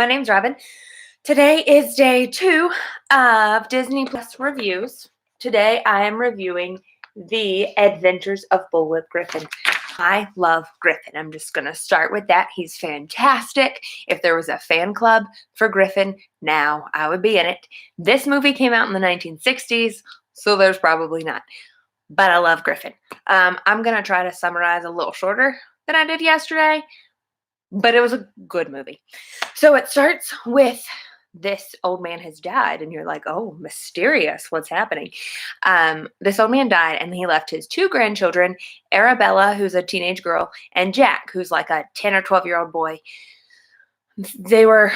My name's Robin. Today is day 2 of Disney Plus reviews. Today I am reviewing The Adventures of Bullwhip Griffin. I love Griffin. I'm just going to start with that. He's fantastic. If there was a fan club for Griffin, now I would be in it. This movie came out in the 1960s, so there's probably not. But I love Griffin. I'm going to try to summarize a little shorter than I did yesterday, but it was a good movie. So it starts with this old man has died, and you're like, oh, mysterious, what's happening? This old man died, and he left his 2 grandchildren, Arabella, who's a teenage girl, and Jack, who's like a 10 or 12-year-old boy. They're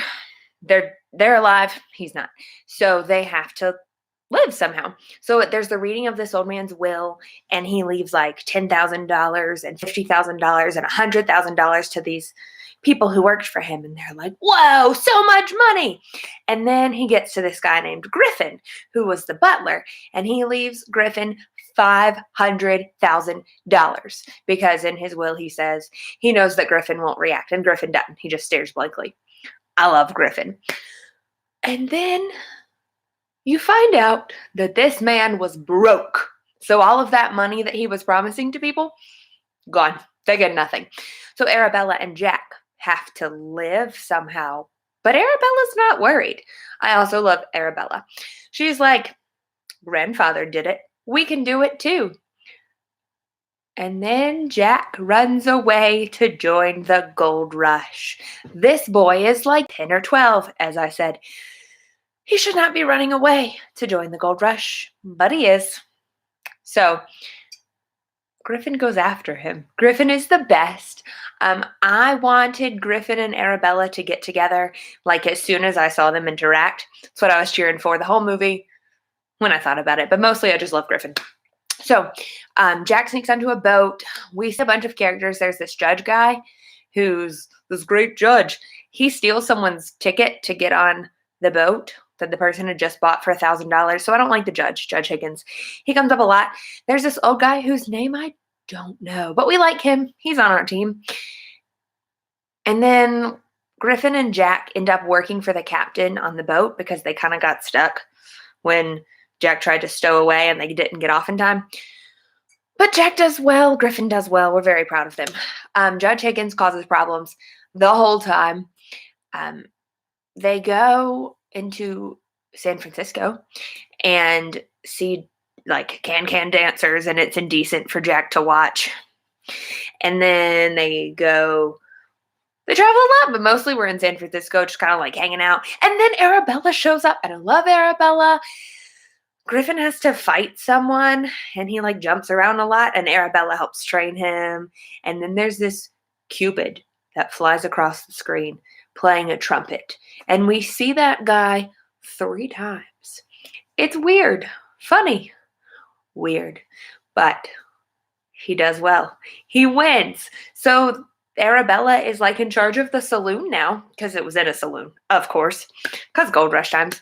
alive. He's not. So they have to live somehow. So there's the reading of this old man's will, and he leaves like $10,000 and $50,000 and $100,000 to these people who worked for him, and they're like, whoa, so much money. And then he gets to this guy named Griffin, who was the butler, and he leaves Griffin $500,000 because in his will he says he knows that Griffin won't react, and Griffin doesn't. He just stares blankly. I love Griffin. And then you find out that this man was broke. So all of that money that he was promising to people, gone. They get nothing. So Arabella and Jack have to live somehow. But Arabella's not worried. I also love Arabella. She's like, grandfather did it. We can do it too. And then Jack runs away to join the gold rush. This boy is like 10 or 12, as I said. He should not be running away to join the gold rush, but he is. So Griffin goes after him. Griffin is the best. I wanted Griffin and Arabella to get together like as soon as I saw them interact. That's what I was cheering for the whole movie when I thought about it. But mostly I just love Griffin. So Jack sneaks onto a boat. We see a bunch of characters. There's this judge guy who's this great judge. He steals someone's ticket to get on the boat that the person had just bought for $1,000. So I don't like the judge, Judge Higgins. He comes up a lot. There's this old guy whose name I don't know, but we like him. He's on our team. And then Griffin and Jack end up working for the captain on the boat because they kind of got stuck when Jack tried to stow away and they didn't get off in time. But Jack does well. Griffin does well. We're very proud of them. Judge Higgins causes problems the whole time. They go into San Francisco and see like can dancers, and it's indecent for Jack to watch. And then they travel a lot, but mostly we're in San Francisco just kind of like hanging out. And then Arabella shows up, and I love Arabella. Griffin has to fight someone, and he like jumps around a lot, and Arabella helps train him. And then there's this Cupid that flies across the screen playing a trumpet. And we see that guy 3 times. It's weird, funny, weird, but he does well. He wins. So Arabella is like in charge of the saloon now because it was in a saloon, of course, because gold rush times.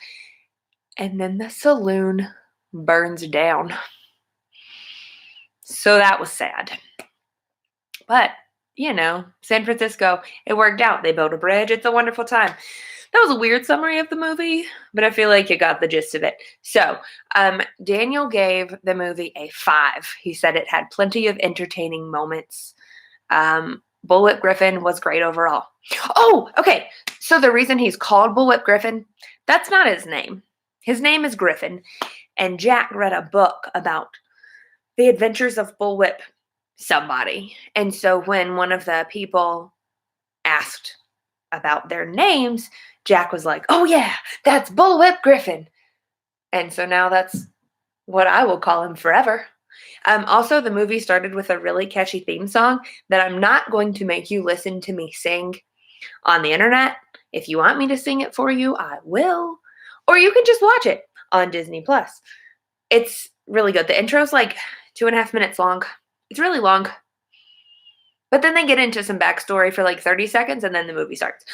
And then the saloon burns down. So that was sad. But San Francisco, it worked out. They built a bridge. It's a wonderful time. That was a weird summary of the movie, but I feel like you got the gist of it. So, Daniel gave the movie a 5. He said it had plenty of entertaining moments. Bullwhip Griffin was great overall. Oh, okay. So the reason he's called Bullwhip Griffin, that's not his name. His name is Griffin, and Jack read a book about the Adventures of Bullwhip somebody. And so when one of the people asked about their names, Jack was like, oh yeah, that's Bullwhip Griffin. And so now that's what I will call him forever. Also, the movie started with a really catchy theme song that I'm not going to make you listen to me sing on the internet. If you want me to sing it for you, I will. Or you can just watch it on Disney Plus. It's really good. The intro's like 2.5 minutes long. It's really long. But then they get into some backstory for like 30 seconds, and then the movie starts.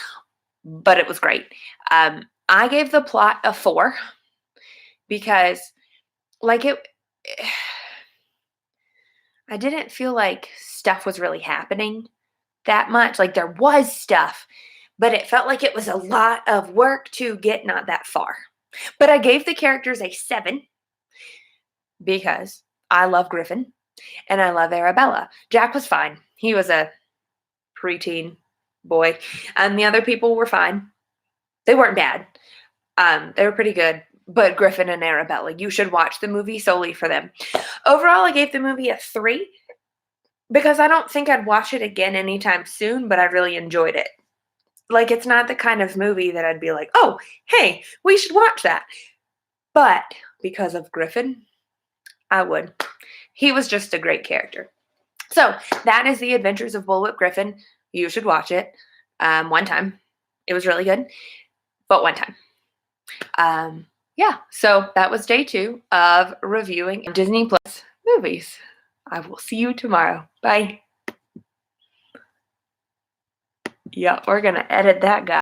But it was great. I gave the plot a 4 because I didn't feel like stuff was really happening that much. Like there was stuff, but it felt like it was a lot of work to get not that far. But I gave the characters a 7 because I love Griffin and I love Arabella. Jack was fine. He was a preteen boy. And the other people were fine. They weren't bad. They were pretty good. But Griffin and Arabella, you should watch the movie solely for them. Overall, I gave the movie a 3 because I don't think I'd watch it again anytime soon, but I really enjoyed it. Like, it's not the kind of movie that I'd be like, oh, hey, we should watch that. But because of Griffin, I would. He was just a great character. So that is The Adventures of Bullwhip Griffin. You should watch it one time. It was really good, but one time. Yeah, so that was day 2 of reviewing Disney Plus movies. I will see you tomorrow. Bye. Yeah, we're going to edit that guy.